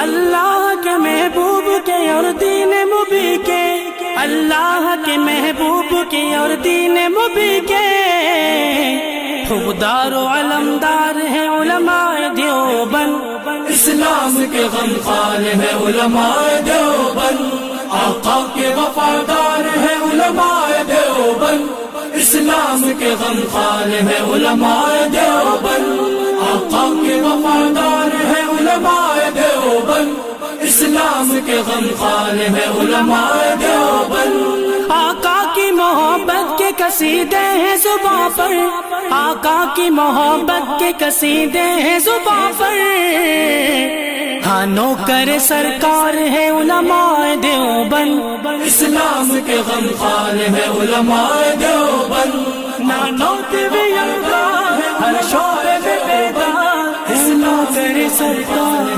اللہ کے محبوب کے اور دین مبی کے، اللہ کے محبوب کے اور دین مبی کے خوددار و علمدار ہیں علماء دیوبند، اسلام کے غم خوار ہیں علماء دیوبند، آقا کے وفادار ہیں علماء دیوبند، اسلام کے غم خوار ہیں علماء دیوبند، آقا کے وفادار ہیں علماء دیوبند، اسلام کے غم خوار ہیں علماء دیوبند۔ آقا کی محبت کے قصیدے ہیں زباں پر، آقا کی محبت کے قصیدے ہیں زباں پر، ہاں نوکر سرکار ہے علماء دیوبند، اسلام کے غم خوار ہیں علماء دیوبند، نہ نوت بھی اللہ ہے ہر شعبے میں بیدار، نوکر سرکار